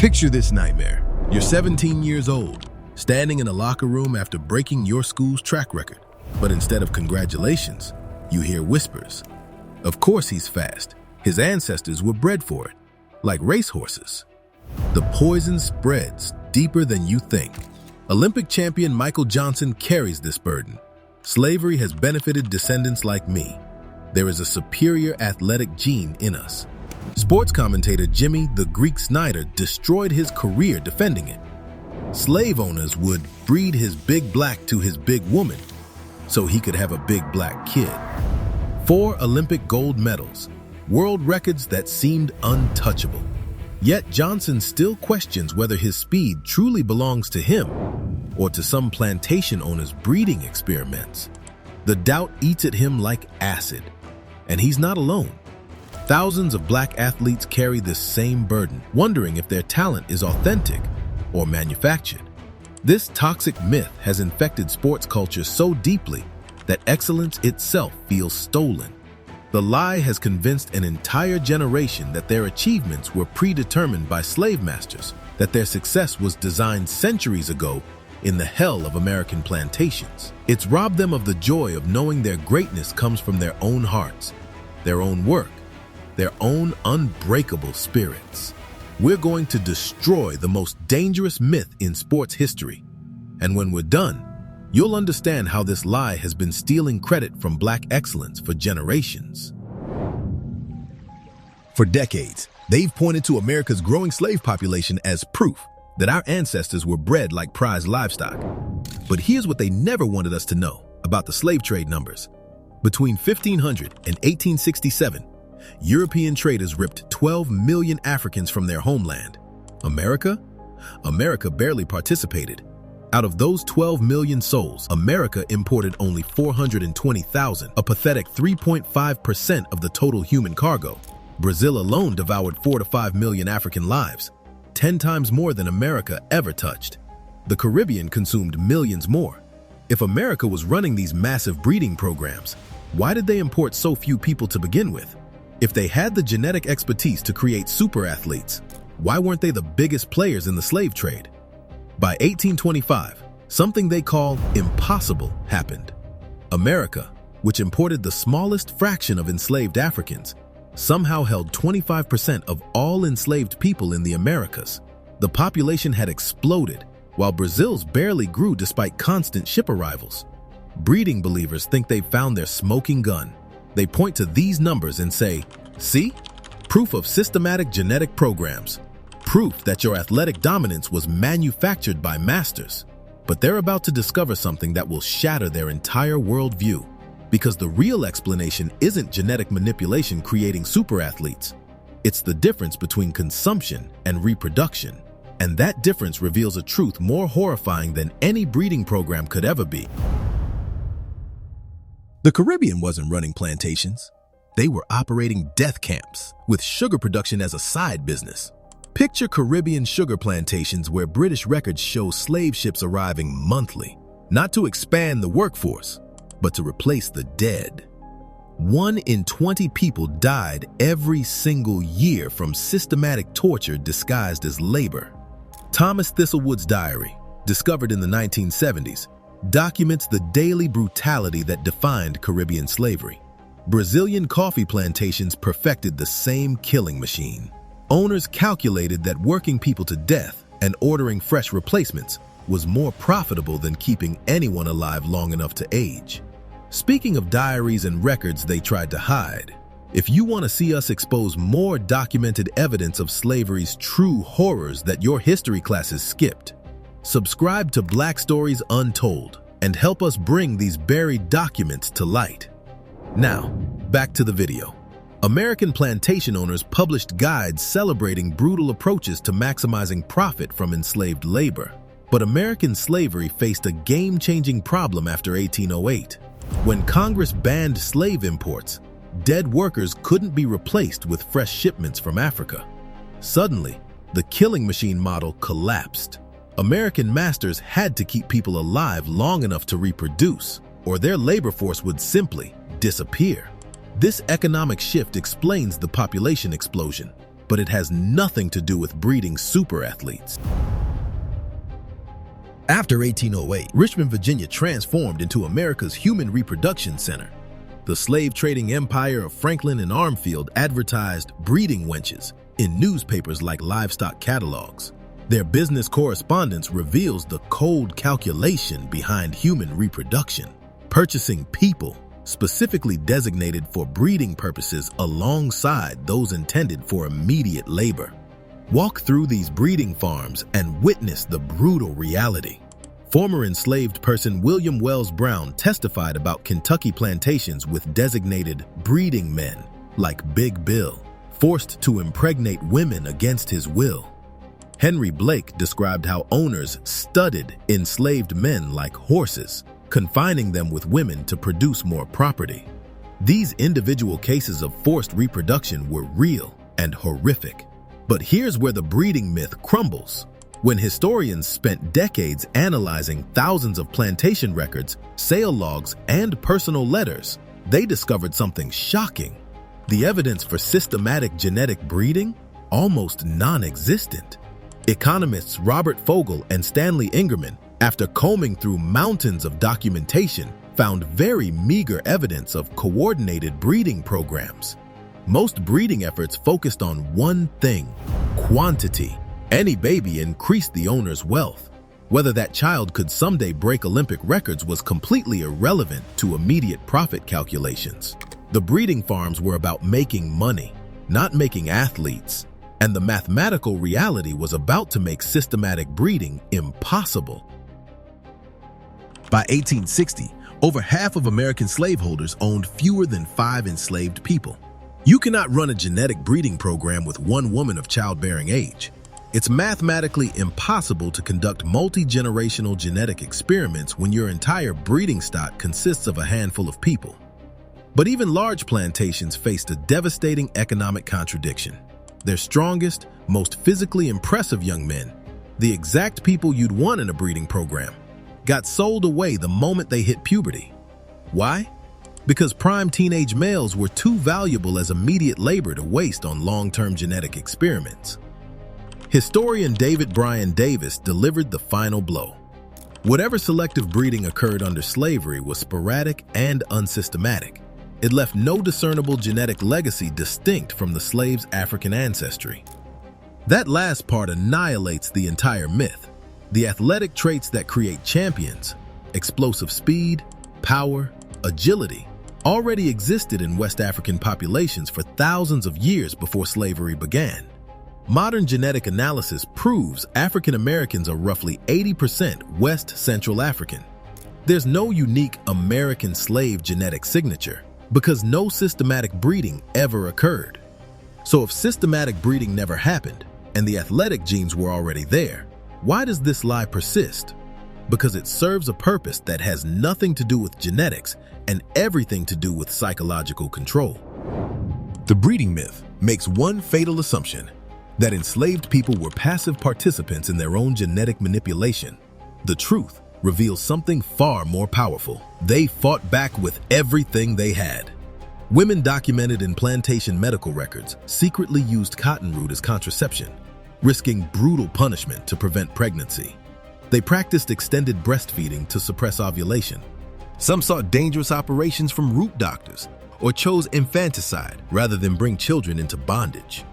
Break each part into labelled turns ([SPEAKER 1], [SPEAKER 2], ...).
[SPEAKER 1] Picture this nightmare. You're 17 years old, standing in a locker room after breaking your school's track record. But instead of congratulations, you hear whispers. Of course he's fast. His ancestors were bred for it, like racehorses. The poison spreads deeper than you think. Olympic champion Michael Johnson carries this burden. Slavery has benefited descendants like me. There is a superior athletic gene in us. Sports commentator Jimmy "the Greek" Snyder destroyed his career defending it. Slave owners would breed his big black to his big woman so he could have a big black kid. 4 Olympic gold medals, world records that seemed untouchable. Yet Johnson still questions whether his speed truly belongs to him or to some plantation owner's breeding experiments. The doubt eats at him like acid, and he's not alone. Thousands of black athletes carry this same burden, wondering if their talent is authentic or manufactured. This toxic myth has infected sports culture so deeply that excellence itself feels stolen. The lie has convinced an entire generation that their achievements were predetermined by slave masters, that their success was designed centuries ago in the hell of American plantations. It's robbed them of the joy of knowing their greatness comes from their own hearts, their own work, their own unbreakable spirits. We're going to destroy the most dangerous myth in sports history. And when we're done, you'll understand how this lie has been stealing credit from black excellence for generations. For decades, they've pointed to America's growing slave population as proof that our ancestors were bred like prized livestock. But here's what they never wanted us to know about the slave trade numbers. Between 1500 and 1867, European traders ripped 12 million Africans from their homeland. America barely participated. Out of those 12 million souls, America imported only 420,000, a pathetic 3.5% of the total human cargo. Brazil alone devoured 4 to 5 million African lives, 10 times more than America ever touched. The Caribbean consumed millions more. If America was running these massive breeding programs, why did they import so few people to begin with? If they had the genetic expertise to create super athletes, why weren't they the biggest players in the slave trade? By 1825, something they call impossible happened. America, which imported the smallest fraction of enslaved Africans, somehow held 25% of all enslaved people in the Americas. The population had exploded, while Brazil's barely grew despite constant ship arrivals. Breeding believers think they've found their smoking gun. They point to these numbers and say, "See? Proof of systematic genetic programs. Proof that your athletic dominance was manufactured by masters." But they're about to discover something that will shatter their entire worldview. Because the real explanation isn't genetic manipulation creating super athletes. It's the difference between consumption and reproduction. And that difference reveals a truth more horrifying than any breeding program could ever be. The Caribbean wasn't running plantations. They were operating death camps, with sugar production as a side business. Picture Caribbean sugar plantations where British records show slave ships arriving monthly, not to expand the workforce, but to replace the dead. 1 in 20 people died every single year from systematic torture disguised as labor. Thomas Thistlewood's diary, discovered in the 1970s, documents the daily brutality that defined Caribbean slavery. Brazilian coffee plantations perfected the same killing machine. Owners calculated that working people to death and ordering fresh replacements was more profitable than keeping anyone alive long enough to age. Speaking of diaries and records they tried to hide, if you want to see us expose more documented evidence of slavery's true horrors that your history classes skipped, subscribe to Black Stories Untold and help us bring these buried documents to light. Now, back to the video. American plantation owners published guides celebrating brutal approaches to maximizing profit from enslaved labor. But American slavery faced a game-changing problem after 1808. When Congress banned slave imports, dead workers couldn't be replaced with fresh shipments from Africa. Suddenly, the killing machine model collapsed. American masters had to keep people alive long enough to reproduce, or their labor force would simply disappear. This economic shift explains the population explosion. but it has nothing to do with breeding super athletes. After 1808, Richmond, Virginia transformed into America's human reproduction center. The slave-trading empire of Franklin and Armfield advertised breeding wenches in newspapers like livestock catalogs. Their business correspondence reveals the cold calculation behind human reproduction, purchasing people specifically designated for breeding purposes alongside those intended for immediate labor. Walk through these breeding farms and witness the brutal reality. Former enslaved person William Wells Brown testified about Kentucky plantations with designated breeding men, like Big Bill, forced to impregnate women against his will. Henry Blake described how owners studied enslaved men like horses, confining them with women to produce more property. These individual cases of forced reproduction were real and horrific. But here's where the breeding myth crumbles. When historians spent decades analyzing thousands of plantation records, sale logs, and personal letters, they discovered something shocking. The evidence for systematic genetic breeding? Almost non-existent. Economists Robert Fogel and Stanley Ingerman, after combing through mountains of documentation, found very meager evidence of coordinated breeding programs. Most breeding efforts focused on one thing: quantity. Any baby increased the owner's wealth. Whether that child could someday break Olympic records was completely irrelevant to immediate profit calculations. The breeding farms were about making money, not making athletes. And the mathematical reality was about to make systematic breeding impossible. By 1860, over half of American slaveholders owned fewer than 5 enslaved people. You cannot run a genetic breeding program with one woman of childbearing age. It's mathematically impossible to conduct multi-generational genetic experiments when your entire breeding stock consists of a handful of people. But even large plantations faced a devastating economic contradiction. Their strongest, most physically impressive young men, the exact people you'd want in a breeding program, got sold away the moment they hit puberty. Why? Because prime teenage males were too valuable as immediate labor to waste on long-term genetic experiments. Historian David Bryan Davis delivered the final blow. Whatever selective breeding occurred under slavery was sporadic and unsystematic. It left no discernible genetic legacy distinct from the slave's African ancestry. That last part annihilates the entire myth. The athletic traits that create champions, explosive speed, power, agility, already existed in West African populations for thousands of years before slavery began. Modern genetic analysis proves African Americans are roughly 80% West Central African. There's no unique American slave genetic signature, because no systematic breeding ever occurred. So if systematic breeding never happened, and the athletic genes were already there, why does this lie persist? Because it serves a purpose that has nothing to do with genetics and everything to do with psychological control. The breeding myth makes one fatal assumption: that enslaved people were passive participants in their own genetic manipulation. The truth reveals something far more powerful. They fought back with everything they had. Women documented in plantation medical records secretly used cotton root as contraception, risking brutal punishment to prevent pregnancy. They practiced extended breastfeeding to suppress ovulation. Some sought dangerous operations from root doctors or chose infanticide rather than bring children into bondage.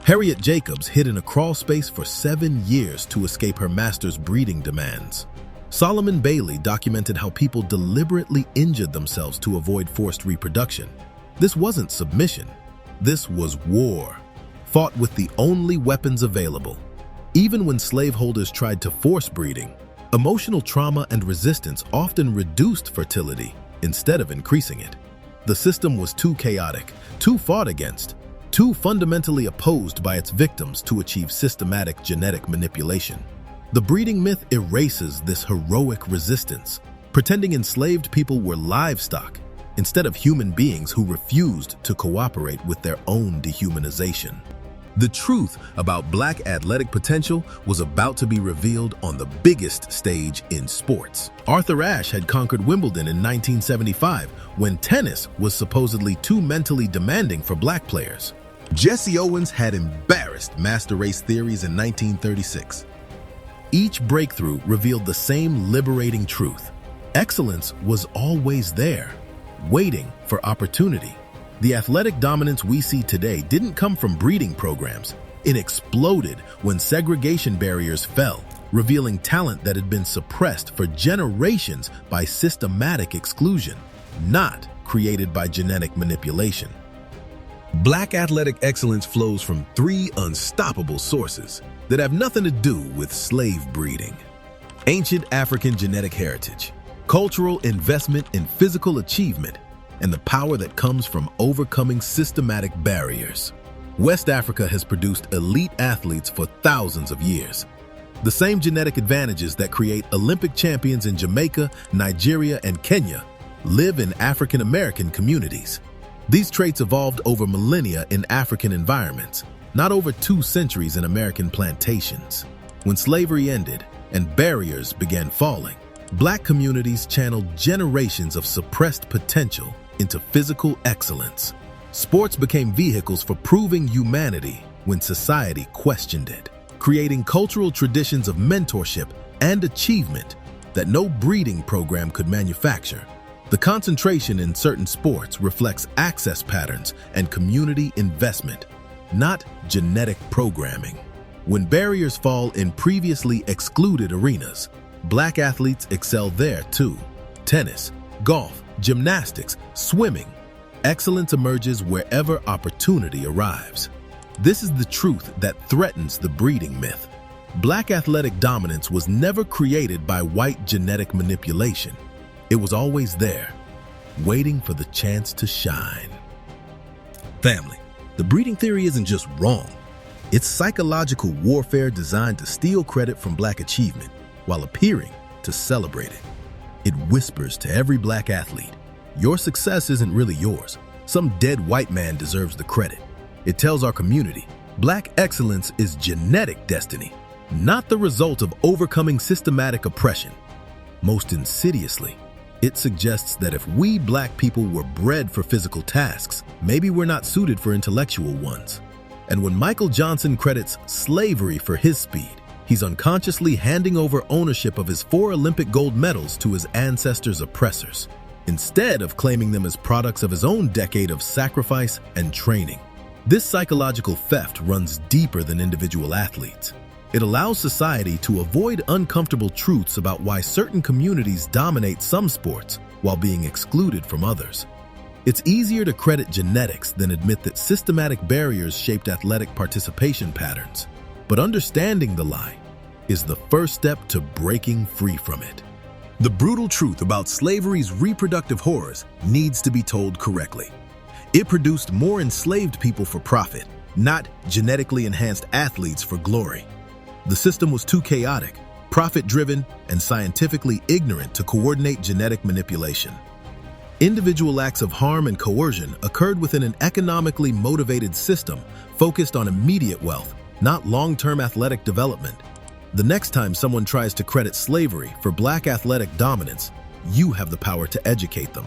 [SPEAKER 1] Harriet Jacobs hid in a crawl space for 7 years to escape her master's breeding demands. Solomon Bailey documented how people deliberately injured themselves to avoid forced reproduction. This wasn't submission. This was war, fought with the only weapons available. Even when slaveholders tried to force breeding, emotional trauma and resistance often reduced fertility instead of increasing it. The system was too chaotic, too fought against, too fundamentally opposed by its victims to achieve systematic genetic manipulation. The breeding myth erases this heroic resistance, pretending enslaved people were livestock instead of human beings who refused to cooperate with their own dehumanization. The truth about Black athletic potential was about to be revealed on the biggest stage in sports. Arthur Ashe had conquered Wimbledon in 1975 when tennis was supposedly too mentally demanding for Black players. Jesse Owens had embarrassed master race theories in 1936. Each breakthrough revealed the same liberating truth. Excellence was always there, waiting for opportunity. The athletic dominance we see today didn't come from breeding programs. It exploded when segregation barriers fell, revealing talent that had been suppressed for generations by systematic exclusion, not created by genetic manipulation. Black athletic excellence flows from three unstoppable sources that have nothing to do with slave breeding: ancient African genetic heritage, cultural investment in physical achievement, and the power that comes from overcoming systematic barriers. West Africa has produced elite athletes for thousands of years. The same genetic advantages that create Olympic champions in Jamaica, Nigeria, and Kenya live in African American communities. These traits evolved over millennia in African environments, not over 2 centuries in American plantations. When slavery ended and barriers began falling, Black communities channeled generations of suppressed potential into physical excellence. Sports became vehicles for proving humanity when society questioned it, creating cultural traditions of mentorship and achievement that no breeding program could manufacture. The concentration in certain sports reflects access patterns and community investment, not genetic programming. When barriers fall in previously excluded arenas, Black athletes excel there too. Tennis, golf, gymnastics, swimming. Excellence emerges wherever opportunity arrives. This is the truth that threatens the breeding myth. Black athletic dominance was never created by white genetic manipulation. It was always there, waiting for the chance to shine. Family, the breeding theory isn't just wrong. It's psychological warfare designed to steal credit from Black achievement while appearing to celebrate it. It whispers to every Black athlete, your success isn't really yours. Some dead white man deserves the credit. It tells our community, Black excellence is genetic destiny, not the result of overcoming systematic oppression. Most insidiously, it suggests that if we Black people were bred for physical tasks, maybe we're not suited for intellectual ones. And when Michael Johnson credits slavery for his speed, he's unconsciously handing over ownership of his 4 Olympic gold medals to his ancestors' oppressors, instead of claiming them as products of his own decade of sacrifice and training. This psychological theft runs deeper than individual athletes. It allows society to avoid uncomfortable truths about why certain communities dominate some sports while being excluded from others. It's easier to credit genetics than admit that systematic barriers shaped athletic participation patterns. But understanding the lie is the first step to breaking free from it. The brutal truth about slavery's reproductive horrors needs to be told correctly. It produced more enslaved people for profit, not genetically enhanced athletes for glory. The system was too chaotic, profit-driven, and scientifically ignorant to coordinate genetic manipulation. Individual acts of harm and coercion occurred within an economically motivated system focused on immediate wealth, not long-term athletic development. The next time someone tries to credit slavery for Black athletic dominance, you have the power to educate them.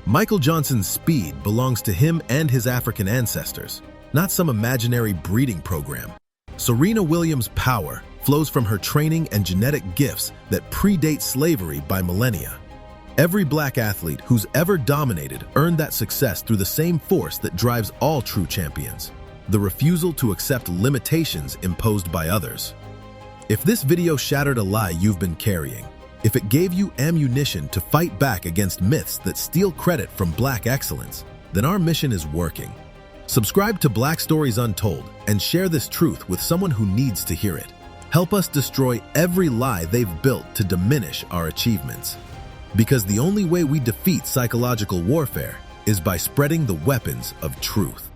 [SPEAKER 1] Michael Johnson's speed belongs to him and his African ancestors, not some imaginary breeding program. Serena Williams' power flows from her training and genetic gifts that predate slavery by millennia. Every Black athlete who's ever dominated earned that success through the same force that drives all true champions: the refusal to accept limitations imposed by others. If this video shattered a lie you've been carrying, if it gave you ammunition to fight back against myths that steal credit from Black excellence, then our mission is working. Subscribe to Black Stories Untold and share this truth with someone who needs to hear it. Help us destroy every lie they've built to diminish our achievements. Because the only way we defeat psychological warfare is by spreading the weapons of truth.